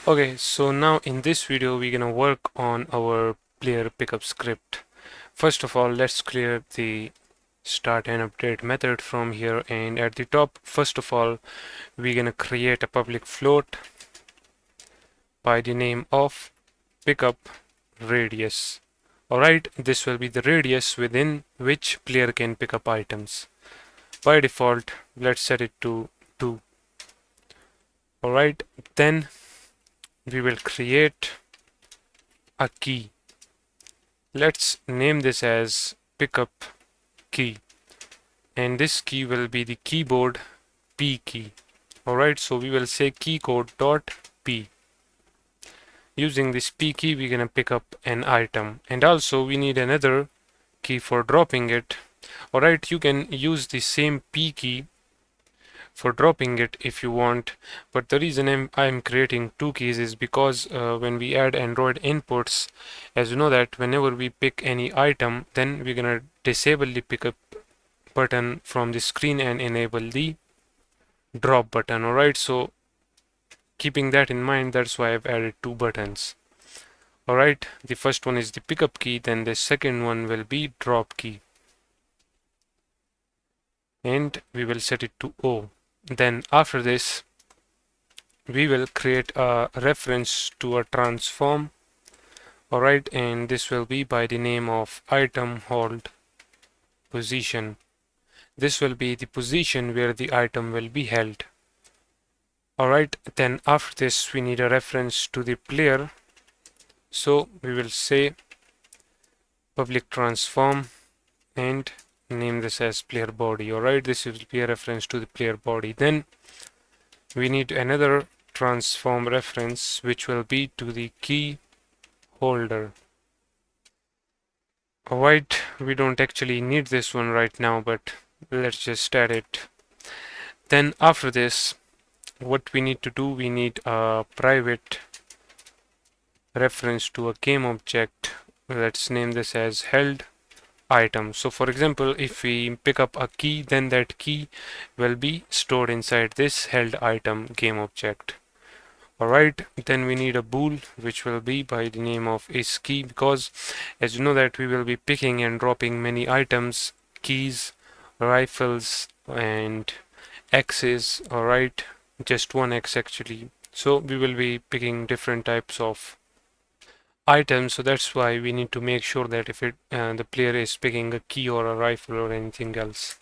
Okay, so now in this video we're gonna work on our player pickup script. First of all, let's clear the start and update method from here, and at the top, first of all, we're gonna create a public float by the name of pickup radius. Alright, this will be the radius within which player can pick up items. By default, let's set it to 2. Alright, then we will create a key. Let's name this as pickup key, and this key will be the keyboard P key. Alright, so we will say keycode dot P. Using this P key, we're gonna pick up an item, and also we need another key for dropping it. Alright, you can use the same P key for dropping it if you want, but the reason I'm creating two keys is because when we add Android inputs, as you know that whenever we pick any item, then we're gonna disable the pickup button from the screen and enable the drop button. Alright, so keeping that in mind, that's why I've added two buttons. Alright, the first one is the pickup key, then the second one will be drop key, and we will set it to O. Then after this, we will create a reference to a transform. Alright, and this will be by the name of item hold position. This will be the position where the item will be held. Alright, then after this we need a reference to the player, so we will say public transform and name this as player body. Alright, this will be a reference to the player body. Then we need another transform reference which will be to the key holder. Alright, we don't actually need this one right now, but let's just add it. Then after this, what we need to do, we need a private reference to a game object. Let's name this as held item. So for example, if we pick up a key, then that key will be stored inside this held item game object. Alright, then we need a bool which will be by the name of is key, because as you know that we will be picking and dropping many items, keys, rifles and X's. Alright, just one X actually. So we will be picking different types of items, so that's why we need to make sure that if the player is picking a key or a rifle or anything else.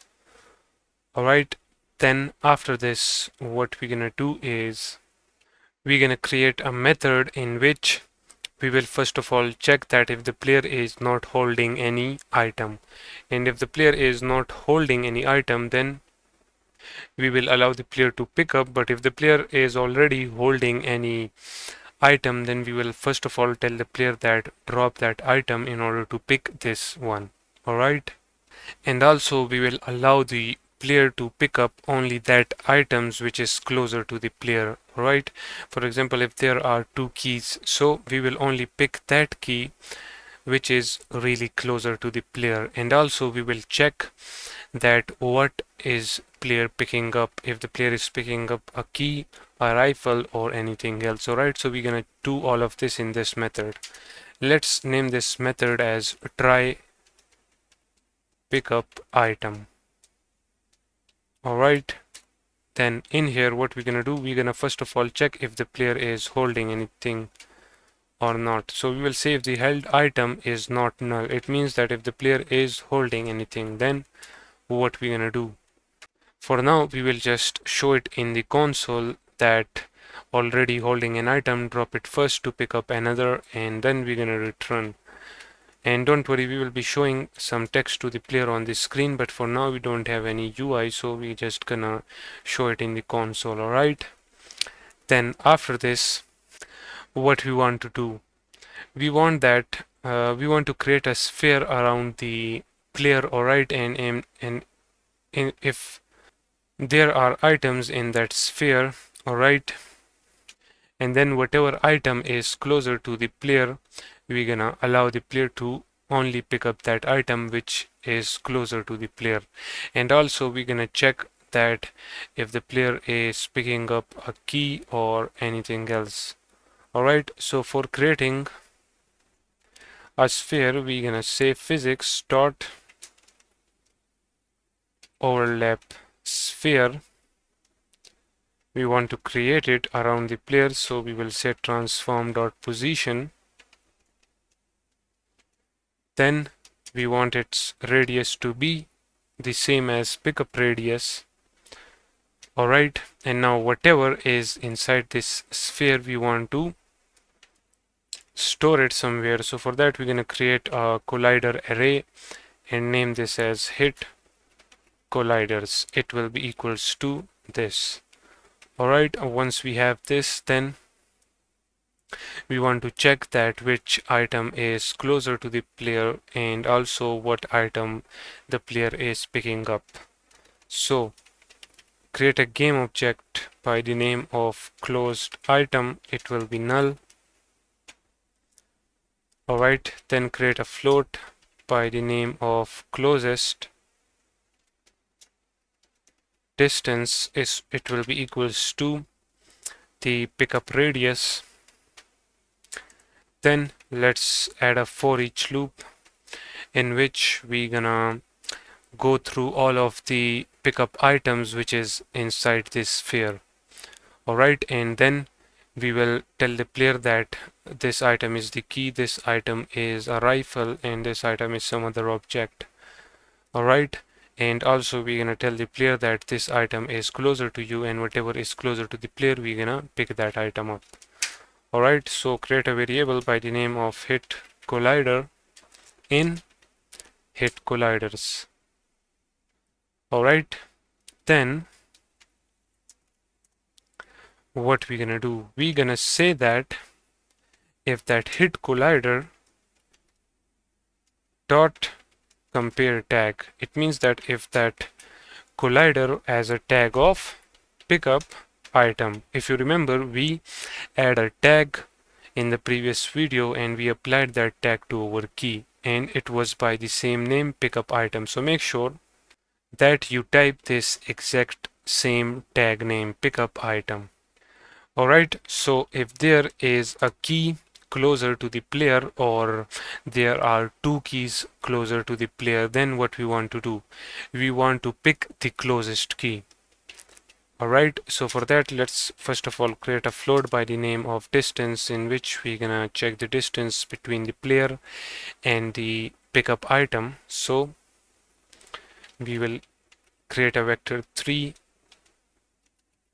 Alright, then after this what we're gonna do is we're gonna create a method in which we will first of all check that if the player is not holding any item, and if the player is not holding any item, then we will allow the player to pick up. But if the player is already holding any item, then we will first of all tell the player that drop that item in order to pick this one. Alright, and also we will allow the player to pick up only that items which is closer to the player. Right, for example, if there are two keys, so we will only pick that key which is really closer to the player, and also we will check that what is player picking up, if the player is picking up a key, a rifle or anything else. Alright, so we're gonna do all of this in this method. Let's name this method as try pickup item. Alright, then in here what we're gonna do, we're gonna first of all check if the player is holding anything or not. So we will say if the held item is not null, it means that if the player is holding anything, then what we're gonna do, for now we will just show it in the console that already holding an item, drop it first to pick up another, and then we're gonna return. And don't worry, we will be showing some text to the player on the screen, but for now we don't have any UI, so we're just gonna show it in the console. Alright, then after this what we want to do, we want that we want to create a sphere around the player. Alright, and if there are items in that sphere, alright, and then whatever item is closer to the player, we're gonna allow the player to only pick up that item which is closer to the player. And also we're gonna check that if the player is picking up a key or anything else. Alright, so for creating a sphere, we're gonna say physics dot overlap sphere. We want to create it around the player, so we will set transform dot position. Then we want its radius to be the same as pickup radius. Alright, and now whatever is inside this sphere, we want to store it somewhere. So for that, we're going to create a collider array and name this as hit colliders. It will be equals to this. Alright, once we have this, then we want to check that which item is closer to the player and also what item the player is picking up. So create a game object by the name of closed item. It will be null. Alright, then create a float by the name of closest distance. It will be equals to the pickup radius. Then let's add a for each loop in which we gonna go through all of the pickup items which is inside this sphere. Alright, and then we will tell the player that this item is the key, this item is a rifle, and this item is some other object. Alright, and also we're gonna tell the player that this item is closer to you, and whatever is closer to the player, we're gonna pick that item up. Alright, so create a variable by the name of hit collider in hit colliders. Alright, then what we're gonna do, we're gonna say that if that hit collider dot compare tag, it means that if that collider as a tag of pickup item. If you remember, we add a tag in the previous video and we applied that tag to our key, and it was by the same name pickup item. So make sure that you type this exact same tag name pickup item. Alright, so if there is a key closer to the player or there are two keys closer to the player, then what we want to do, we want to pick the closest key. Alright, so for that, let's first of all create a float by the name of distance in which we're gonna check the distance between the player and the pickup item. So we will create a vector 3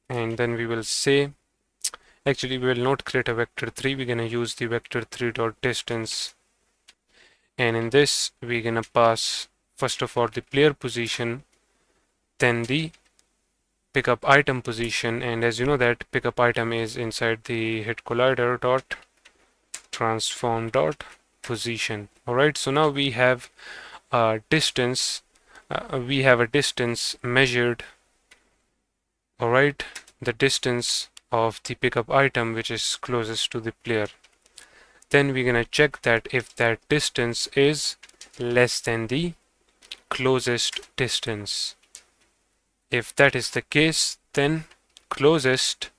and then we will say, actually we will not create a vector 3, we're gonna use the vector 3 dot distance, and in this we're gonna pass first of all the player position, then the pickup item position, and as you know that pickup item is inside the hit collider dot transform dot position. Alright, so now we have a distance measured. Alright, the distance of the pickup item which is closest to the player. Then we're gonna check that if that distance is less than the closest distance. If that is the case, then closest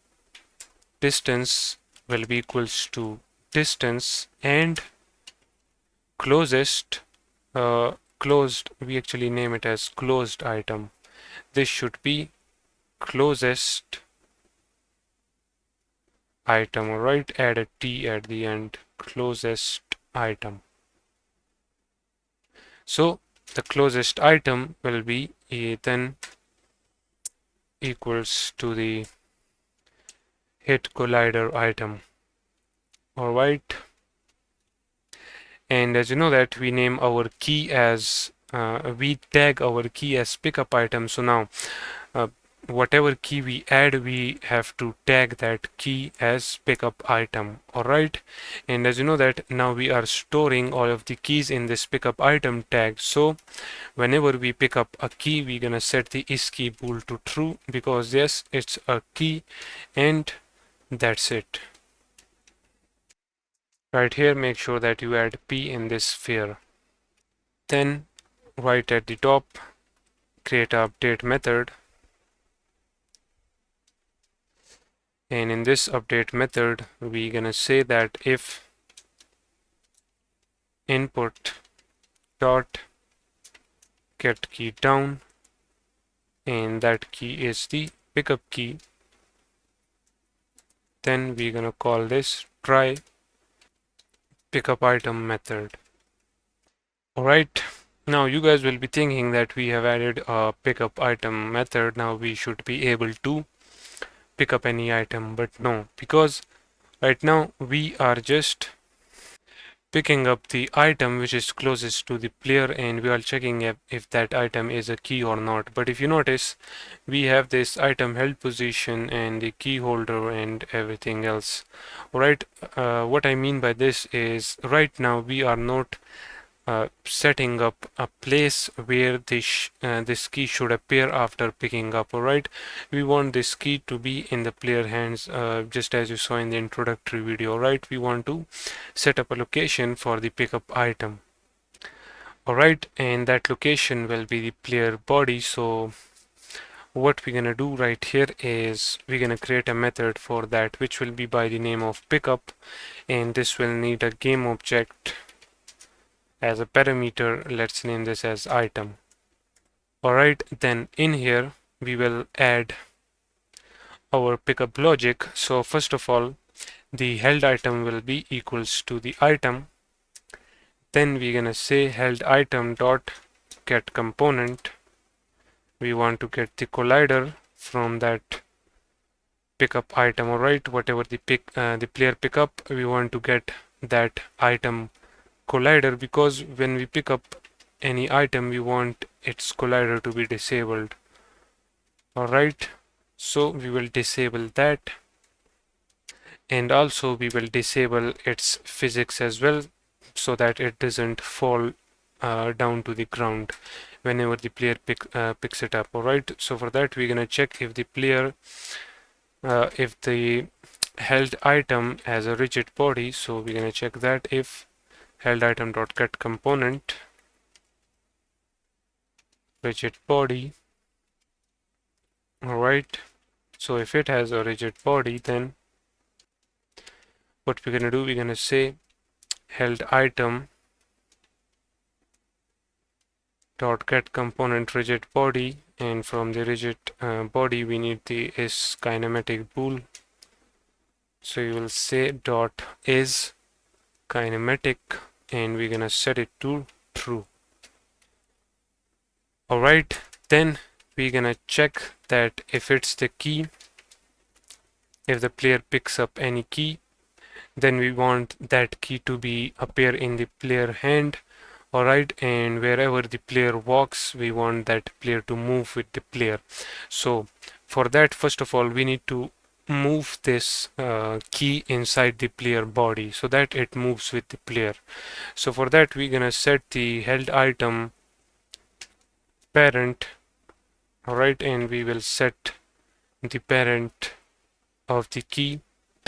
distance will be equals to distance and closest closed, we actually name it as closed item. This should be closest item. Alright, add a T at the end, closest item. So the closest item will be then equals to the hit collider item. Alright, and as you know that we name our key as we tag our key as pickup item. So now whatever key we add, we have to tag that key as pickup item. Alright, and as you know that now we are storing all of the keys in this pickup item tag. So whenever we pick up a key, we're gonna set the isKey bool to true, because yes, it's a key, and that's it. Right here, make sure that you add P in this sphere. Then right at the top, create a update method. And in this update method, we're gonna say that if input dot get key down, and that key is the pickup key, then we're gonna call this try pickup item method. Alright, now you guys will be thinking that we have added a pickup item method. Now we should be able to pick up any item, but no, because right now we are just picking up the item which is closest to the player, and we are checking if that item is a key or not. But if you notice, we have this item held position and the key holder and everything else. Alright, what I mean by this is right now we are not setting up a place where this key should appear after picking up. Alright, we want this key to be in the player hands, just as you saw in the introductory video. Alright, we want to set up a location for the pickup item. Alright, and that location will be the player body. So what we're gonna do right here is we're gonna create a method for that, which will be by the name of pickup, and this will need a game object as a parameter. Let's name this as item. Alright, then in here we will add our pickup logic. So first of all, the held item will be equals to the item. Then we're gonna say held item dot get component. We want to get the collider from that pickup item. Alright, whatever the player pickup, we want to get that item collider, because when we pick up any item we want its collider to be disabled. Alright, so we will disable that, and also we will disable its physics as well, so that it doesn't fall down to the ground whenever the player picks it up. Alright, so for that we're gonna check if the player if the held item has a rigid body. So we're gonna check that if held item dot get component rigid body. Alright, so if it has a rigid body, then what we're gonna do, we're gonna say held item dot get component rigid body, and from the rigid body we need the is kinematic bool. So you will say dot is kinematic, and we're gonna set it to true. Alright, then we're gonna check that if it's the key, if the player picks up any key, then we want that key to be appear in the player hand. Alright, and wherever the player walks, we want that player to move with the player. So for that, first of all, we need to move this key inside the player body so that it moves with the player. So for that we're gonna set the held item parent. Alright, and we will set the parent of the key,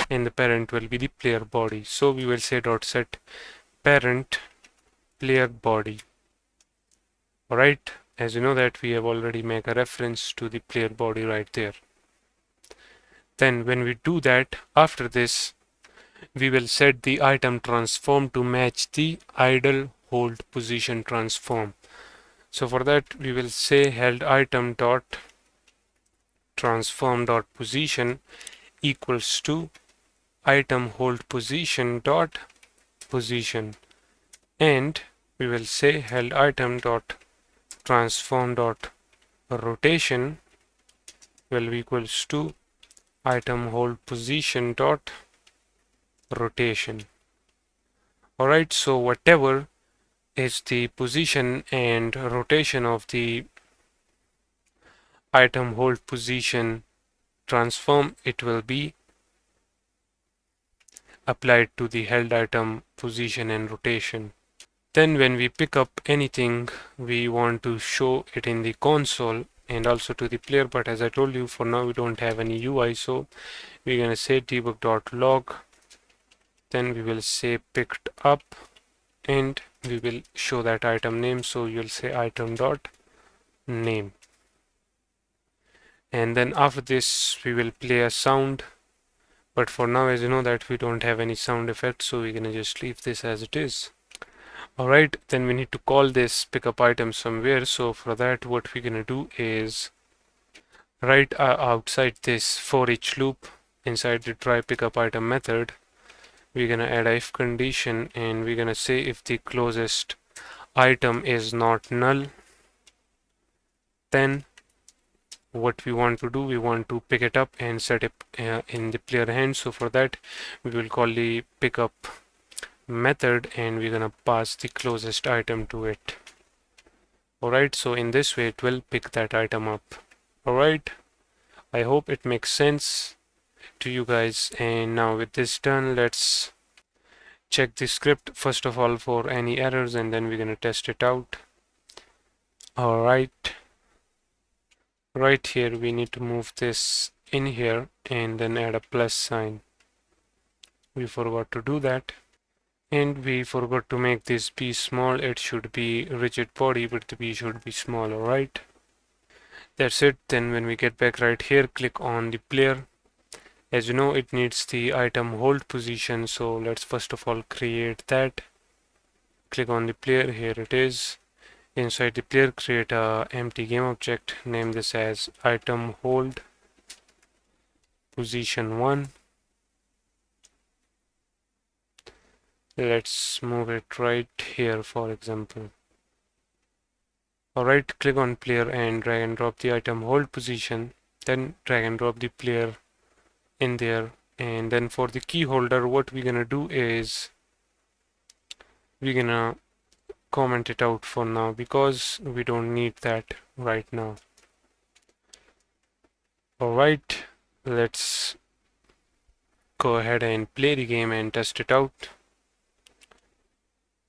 and the parent will be the player body. So we will say dot set parent player body. Alright, as you know that we have already made a reference to the player body right there. Then when we do that, after this we will set the item transform to match the idle hold position transform. So for that we will say held item dot transform dot position equals to item hold position dot position, and we will say held item dot transform dot rotation will be equals to item hold position dot rotation. Alright, so whatever is the position and rotation of the item hold position transform, it will be applied to the held item position and rotation. Then when we pick up anything, we want to show it in the console and also to the player, but as I told you, for now we don't have any UI, so we're gonna say debug.log, then we will say picked up, and we will show that item name, so you'll say item dot name. And then after this we will play a sound But for now, as you know that we don't have any sound effects, so we're gonna just leave this as it is. Alright, then we need to call this pickup item somewhere. So for that, what we're gonna do is right outside this for each loop, inside the try pickup item method, we're gonna add a if condition, and we're gonna say if the closest item is not null, then what we want to do, we want to pick it up and set it in the player hand. So for that, we will call the pickup method, and we're gonna pass the closest item to it. Alright, so in this way it will pick that item up. Alright, I hope it makes sense to you guys. And now with this done, let's check the script first of all for any errors, and then we're gonna test it out. Alright, right here we need to move this in here and then add a plus sign. We forgot to do that. And we forgot to make this b small. It should be rigid body, but the b should be small. Alright, that's it. Then when we get back right here, click on the player. As you know, it needs the item hold position, so let's first of all create that. Click on the player, here it is. Inside the player, create a empty game object, name this as item hold position 1. Let's move it right here, for example. Alright, click on player and drag and drop the item hold position, then drag and drop the player in there. And then for the key holder, what we're gonna do is we're gonna comment it out for now because we don't need that right now. Alright, let's go ahead and play the game and test it out.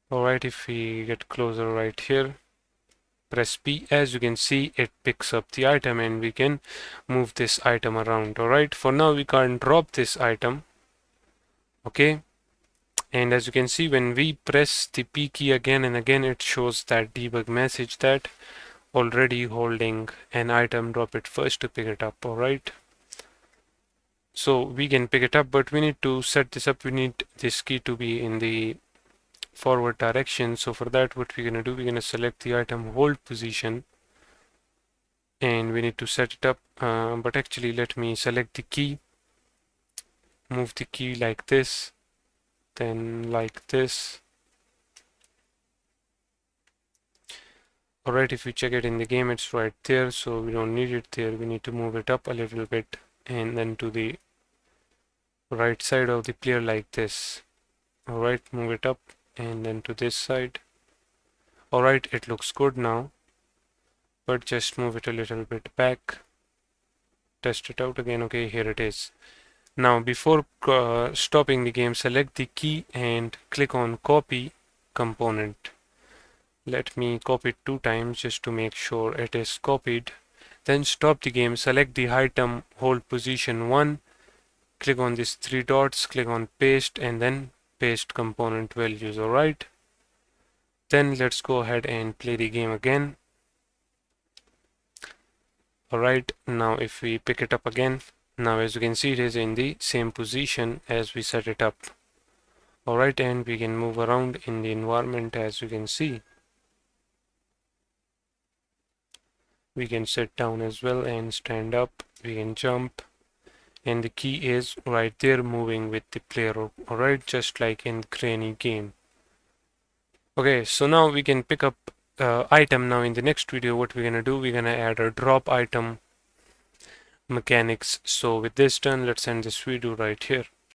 Alright, if we get closer right here, press P, as you can see it picks up the item and we can move this item around. Alright, for now we can't drop this item. Okay, and as you can see, when we press the P key again and again, it shows that debug message that already holding an item, drop it first to pick it up. Alright, so we can pick it up, but we need to set this up. We need this key to be in the forward direction. So for that, what we're gonna do, we're gonna select the item hold position and we need to set it up, but actually let me select the key, move the key like this, then like this. Alright, if you check it in the game, it's right there, so we don't need it there. We need to move it up a little bit and then to the right side of the player like this. Alright, move it up and then to this side. Alright, it looks good now, but just move it a little bit back. Test it out again. Okay, here it is. Now before stopping the game, select the key and click on copy component. Let me copy it 2 times just to make sure it is copied. Then stop the game, select the item hold position 1, click on these 3 dots, click on paste and then paste component values. Alright, then let's go ahead and play the game again. Alright, now if we pick it up again, now as you can see it is in the same position as we set it up. Alright, and we can move around in the environment. As you can see, we can sit down as well and stand up, we can jump, and the key is right there moving with the player. Alright, just like in Granny game. Okay, so now we can pick up item. Now in the next video, what we're gonna do, we're gonna add a drop item mechanics. So with this done, let's end this video right here.